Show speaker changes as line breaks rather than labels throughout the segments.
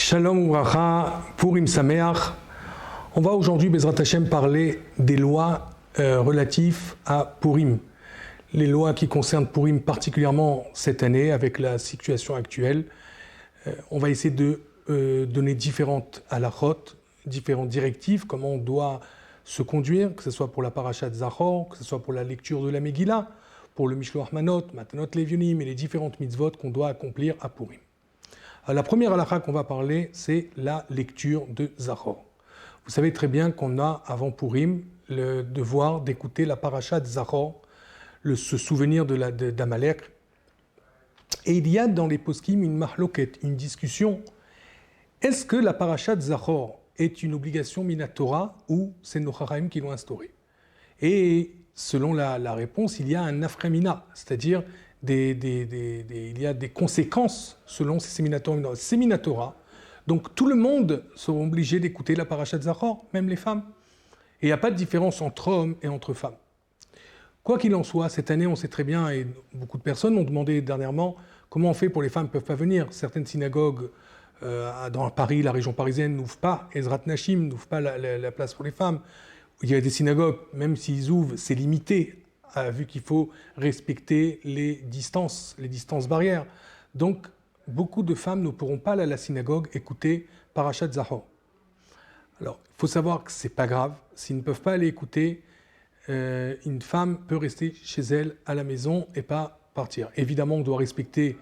Shalom Uvracha, Purim Sameach. On va aujourd'hui, Bezrat Hashem, parler des lois relatives à Purim. Les lois qui concernent Purim particulièrement cette année avec la situation actuelle. On va essayer de donner différentes halachot, différentes directives, comment on doit se conduire, que ce soit pour la parashat Zachor, que ce soit pour la lecture de la Megillah, pour le Mishloach Manot, Matanot Levionim et les différentes mitzvot qu'on doit accomplir à Purim. La première halakha qu'on va parler, c'est la lecture de Zachor. Vous savez très bien qu'on a, avant Purim, le devoir d'écouter la parashat Zachor, se souvenir d'Amalek. Et il y a dans les poskim une mahloket, une discussion. Est-ce que la parashat Zachor est une obligation minatora ou c'est nos chachamim qui l'ont instaurée? Et selon la réponse, il y a un afremina, c'est-à-dire il y a des conséquences selon ces séminatora. Séminatora, donc tout le monde sera obligé d'écouter la parashat Zachor, même les femmes. Et il n'y a pas de différence entre hommes et entre femmes. Quoi qu'il en soit, cette année, on sait très bien, et beaucoup de personnes m'ont demandé dernièrement, comment on fait pour les femmes ne peuvent pas venir. Certaines synagogues dans Paris, la région parisienne, n'ouvrent pas, Ezrat Nashim n'ouvre pas la place pour les femmes. Il y a des synagogues, même s'ils ouvrent, c'est limité, vu qu'il faut respecter les distances barrières. Donc, beaucoup de femmes ne pourront pas aller à la synagogue écouter Parashat Zachor. Alors, il faut savoir que ce n'est pas grave. S'ils ne peuvent pas aller écouter, une femme peut rester chez elle à la maison et pas partir. Évidemment, on doit respecter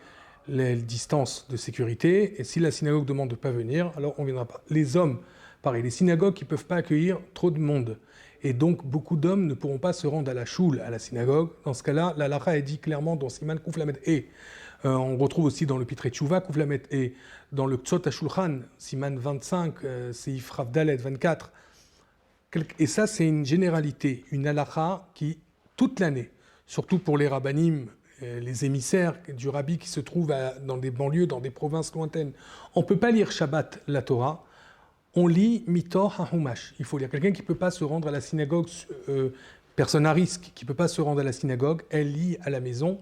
les distances de sécurité. Et si la synagogue demande de ne pas venir, alors on ne viendra pas. Les hommes, pareil, les synagogues qui ne peuvent pas accueillir trop de monde. Et donc, beaucoup d'hommes ne pourront pas se rendre à la choule, à la synagogue. Dans ce cas-là, la halakha est dit clairement dans Siman Kouflamet et on retrouve aussi dans le Pitrei Teshuvah Kouflamet et dans le Ktsot HaShulchan, Siman 25, Seif Rav Dalet 24. Et ça, c'est une généralité, une halakha qui, toute l'année, surtout pour les rabbanim, les émissaires du rabbi qui se trouvent dans des banlieues, dans des provinces lointaines, on ne peut pas lire Shabbat, la Torah. On lit Mitor HaHumash. Il faut lire. Quelqu'un qui ne peut pas se rendre à la synagogue, personne à risque, qui ne peut pas se rendre à la synagogue, elle lit à la maison,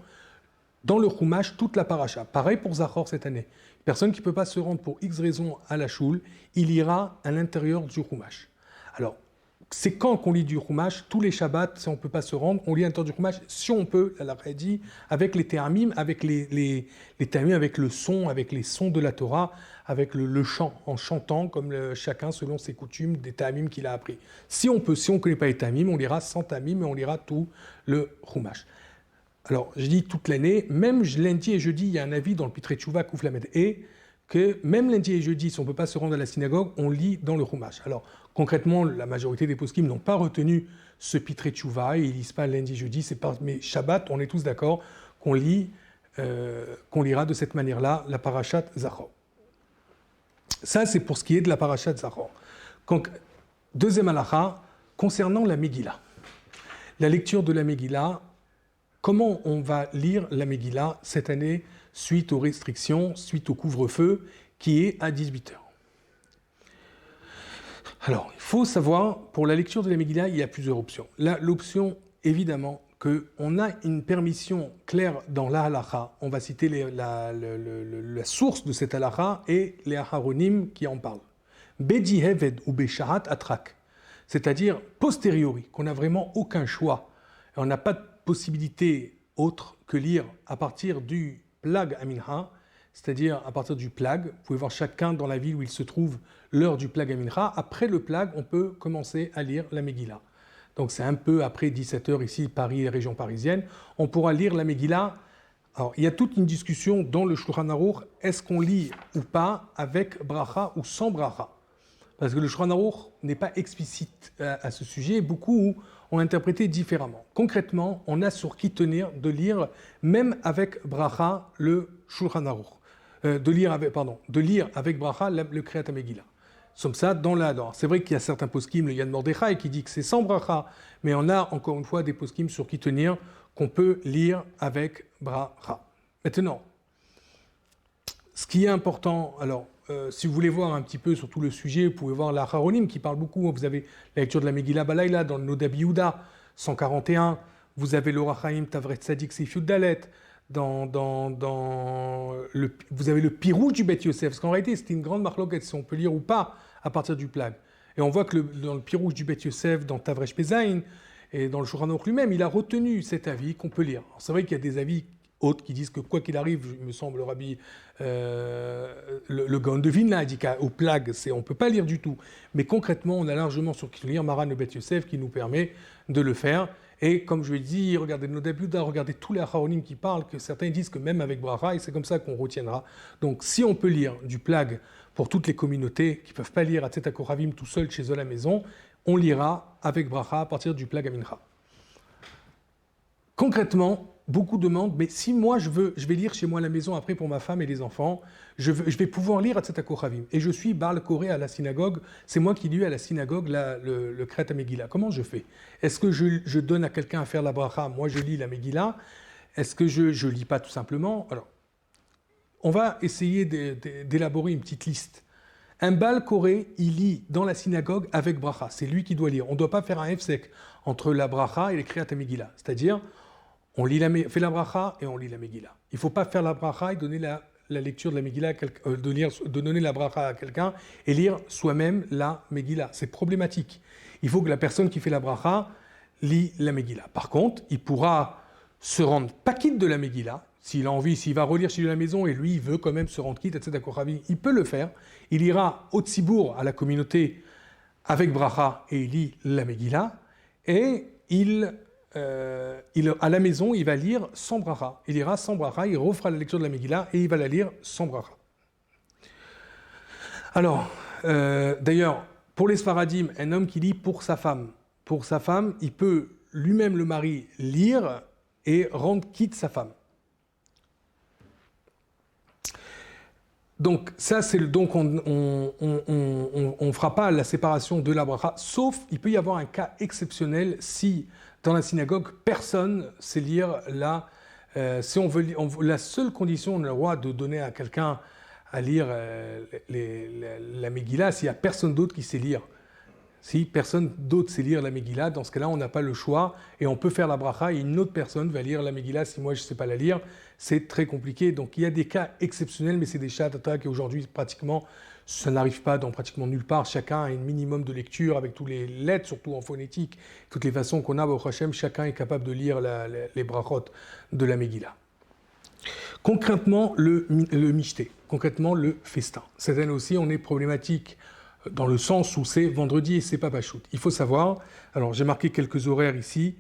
dans le Chumash, toute la paracha. Pareil pour Zachor cette année. Personne qui ne peut pas se rendre pour X raisons à la choule, il ira à l'intérieur du Chumash. Alors, c'est quand qu'on lit du Chumash, tous les Shabbats, si on ne peut pas se rendre, on lit à l'intérieur du Chumash, si on peut, la halakha dit, avec les théamim, avec les théamim, avec le son, avec les sons de la Torah, avec le chant, en chantant, comme chacun selon ses coutumes, des théamim qu'il a appris. Si on peut, si on ne connaît pas les théamim, on lira sans théamim, mais on lira tout le Chumash. Alors, je dis toute l'année, même lundi et jeudi, il y a un avis dans le Pitrei Teshuvah Kouflamet et que même lundi et jeudi, si on ne peut pas se rendre à la synagogue, on lit dans le Chumash. Alors, concrètement, la majorité des poskim n'ont pas retenu ce Pitrei Teshuvah, ils ne lisent pas lundi et jeudi, mais Shabbat, on est tous d'accord qu'on lira de cette manière-là la parashat Zachor. Ça, c'est pour ce qui est de la parashat Zachor. Donc, deuxième halakha, concernant la Megillah. La lecture de la Megillah, comment on va lire la Megillah cette année suite aux restrictions, suite au couvre-feu qui est à 18h. Alors, il faut savoir, pour la lecture de la Megillah, il y a plusieurs options. L'option, évidemment, qu'on a une permission claire dans la halakha. On va citer la source de cette halakha et les aharonim qui en parlent. Bedi heved ou beshahat atrak. C'est-à-dire, posteriori, qu'on n'a vraiment aucun choix. Et on n'a pas de possibilité autre que lire à partir du plag amincha, c'est-à-dire à partir du plag. Vous pouvez voir chacun dans la ville où il se trouve l'heure du plag amincha. Après le plag, on peut commencer à lire la Megillah. Donc c'est un peu après 17h ici, Paris et région parisienne. On pourra lire la Megillah. Alors il y a toute une discussion dans le Shulchan Aruch, est-ce qu'on lit ou pas avec bracha ou sans bracha? Parce que le Shulchan Aruch n'est pas explicite à ce sujet, beaucoup ont interprété différemment. Concrètement, on a sur qui tenir de lire, même avec bracha, le Shulchan Aruch. De lire avec bracha le Kriyat HaMegillah. Comme ça, c'est vrai qu'il y a certains poskim, le Yann Mordechai, qui dit que c'est sans bracha, mais on a encore une fois des poskim sur qui tenir qu'on peut lire avec bracha. Maintenant, ce qui est important, alors, si vous voulez voir un petit peu sur tout le sujet, vous pouvez voir la Aharonim qui parle beaucoup. Vous avez la lecture de la Megillah Balayla dans le Noda Biyuda, 141. Vous avez l'Orach Chaim Tavret Tzadik Seif Yud Dalet. vous avez le pirouge du Beth Yosef, parce qu'en réalité c'était une grande marloquette si on peut lire ou pas à partir du plag. Et on voit que dans le pirouge du Beth Yosef, dans Tavresh Pezaïn, et dans le Shulchan Aruch lui-même, il a retenu cet avis qu'on peut lire. Alors, c'est vrai qu'il y a des avis autres qui disent que quoi qu'il arrive, il me semble, le rabbi, le Gaon de Vilna a dit qu'au plag, on ne peut pas lire du tout. Mais concrètement, on a largement sur qui lire Maran le Beth Yosef qui nous permet de le faire. Et comme je l'ai dit, regardez nos débuts, regardez tous les acharonim qui parlent, que certains disent que même avec bracha, et c'est comme ça qu'on retiendra. Donc si on peut lire du plag pour toutes les communautés qui ne peuvent pas lire Atzet HaKoravim tout seul chez eux à la maison, on lira avec bracha à partir du plag à Mincha. Concrètement, beaucoup demandent, mais si moi je vais lire chez moi à la maison après pour ma femme et les enfants, je vais pouvoir lire Atzet HaKoravim. Et je suis Baal Koré à la synagogue, c'est moi qui lis à la synagogue le Kriyat HaMegillah. Comment je fais? Est-ce que je donne à quelqu'un à faire la bracha, moi je lis la Megillah? Est-ce que je lis pas tout simplement? Alors, on va essayer d'élaborer une petite liste. Un Baal Koré, il lit dans la synagogue avec bracha, c'est lui qui doit lire. On ne doit pas faire un hefsek entre la bracha et les Kriyat HaMegillah, c'est-à-dire on fait la bracha et on lit la Megillah. Il ne faut pas faire la bracha et donner la lecture de la Megillah, de donner la bracha à quelqu'un et lire soi-même la Megillah. C'est problématique. Il faut que la personne qui fait la bracha lit la Megillah. Par contre, il pourra se rendre pas quitte de la Megillah, s'il a envie, s'il va relire chez lui à la maison et lui, il veut quand même se rendre quitte, etc. Il peut le faire. Il ira au Tzibour, à la communauté, avec bracha et il lit la Megillah et à la maison, il va lire sans bracha. Il ira sans bracha, il refera la lecture de la Megillah et il va la lire sans bracha. Alors, d'ailleurs, pour les Sfaradim, un homme qui lit pour sa femme, il peut lui-même, le mari, lire et rendre quitte sa femme. Donc ça, donc on fera pas la séparation de la bracha, sauf il peut y avoir un cas exceptionnel si dans la synagogue personne sait lire la. Si on veut, la seule condition, on a le droit de donner à quelqu'un à lire la Megillah s'il y a personne d'autre qui sait lire. Si personne d'autre sait lire la Megillah, dans ce cas-là, on n'a pas le choix et on peut faire la bracha et une autre personne va lire la Megillah. Si moi je ne sais pas la lire, c'est très compliqué. Donc il y a des cas exceptionnels, mais c'est des shahadat et aujourd'hui pratiquement ça n'arrive pas dans pratiquement nulle part. Chacun a un minimum de lecture avec tous les lettres, surtout en phonétique, toutes les façons qu'on a. Au Hashem, chacun est capable de lire les brachot de la Megillah. Concrètement, le mishté, concrètement le festin. Cette année aussi, on est problématique dans le sens où c'est vendredi et c'est pas Pachout. Il faut savoir, alors j'ai marqué quelques horaires ici,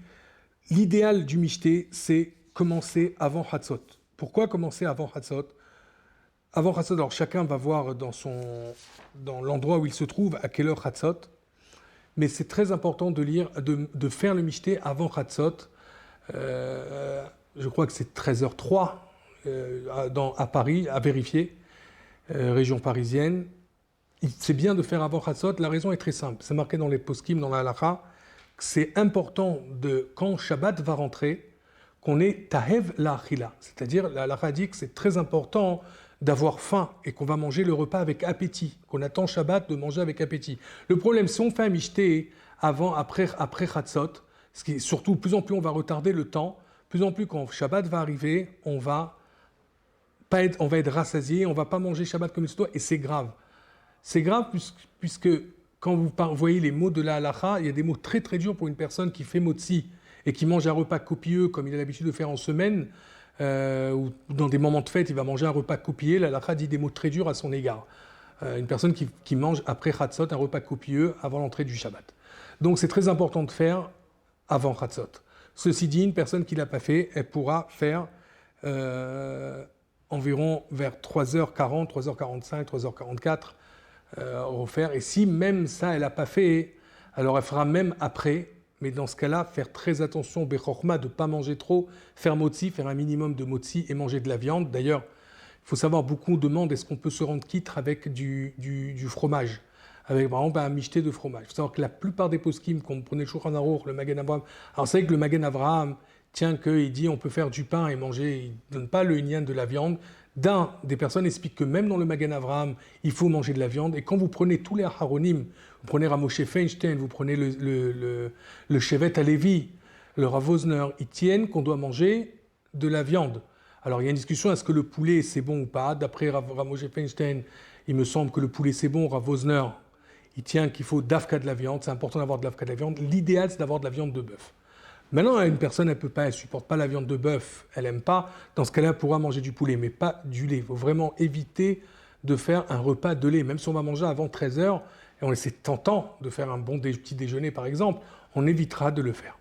l'idéal du mishté, c'est commencer avant Hatzot. Pourquoi commencer avant Hatzot? Avant Hatzot, alors chacun va voir dans l'endroit où il se trouve à quelle heure Hatzot, mais c'est très important de faire le mishté avant Hatzot. Je crois que c'est 13h03 à Paris, à vérifier, région parisienne. C'est bien de faire avant Hatzot, la raison est très simple. C'est marqué dans les poskim, dans la halakha, que c'est important quand Shabbat va rentrer, qu'on ait tahev la achila. C'est-à-dire, la halakha dit que c'est très important d'avoir faim et qu'on va manger le repas avec appétit, qu'on attend Shabbat de manger avec appétit. Le problème, si on fait un mishté après Hatzot, ce qui est surtout, plus en plus on va retarder le temps, plus en plus quand Shabbat va arriver, on va être rassasié, on va pas manger Shabbat comme il se doit, et c'est grave. C'est grave puisque quand vous voyez les mots de la halakha, il y a des mots très très durs pour une personne qui fait motzi et qui mange un repas copieux comme il a l'habitude de faire en semaine, ou dans des moments de fête, il va manger un repas copieux. La halakha dit des mots très durs à son égard. Une personne qui mange après Hatzot un repas copieux avant l'entrée du Shabbat. Donc c'est très important de faire avant Hatzot. Ceci dit, une personne qui ne l'a pas fait, elle pourra faire environ vers 3h40, 3h45, 3h44, refaire. Et si même ça, elle n'a pas fait, alors elle fera même après. Mais dans ce cas-là, faire très attention, Bechorma, de ne pas manger trop, faire motzi, faire un minimum de motzi et manger de la viande. D'ailleurs, il faut savoir, beaucoup demandent est-ce qu'on peut se rendre quitte avec du fromage, avec par exemple un michté de fromage. Il faut savoir que la plupart des poskim, quand vous prenez le Shulchan Aruch, le Magen Avraham, alors c'est vrai que le Magen Avraham tient qu'il dit on peut faire du pain et manger, il ne donne pas le inyan de la viande. Des personnes expliquent que même dans le Magen Avraham, il faut manger de la viande. Et quand vous prenez tous les Aharonim, vous prenez Ramoshe Feinstein, vous prenez le Shevet Alevi, le Rav Wosner, ils tiennent qu'on doit manger de la viande. Alors il y a une discussion, est-ce que le poulet c'est bon ou pas? D'après Moshe Feinstein, il me semble que le poulet c'est bon. Rav Wosner, il tient qu'il faut d'afka de la viande, c'est important d'avoir de l'afka de la viande. L'idéal c'est d'avoir de la viande de bœuf. Maintenant, une personne, elle ne supporte pas la viande de bœuf, elle n'aime pas. Dans ce cas-là, elle pourra manger du poulet, mais pas du lait. Il faut vraiment éviter de faire un repas de lait. Même si on va manger avant 13 h, et c'est tentant de faire un bon petit déjeuner, par exemple, on évitera de le faire.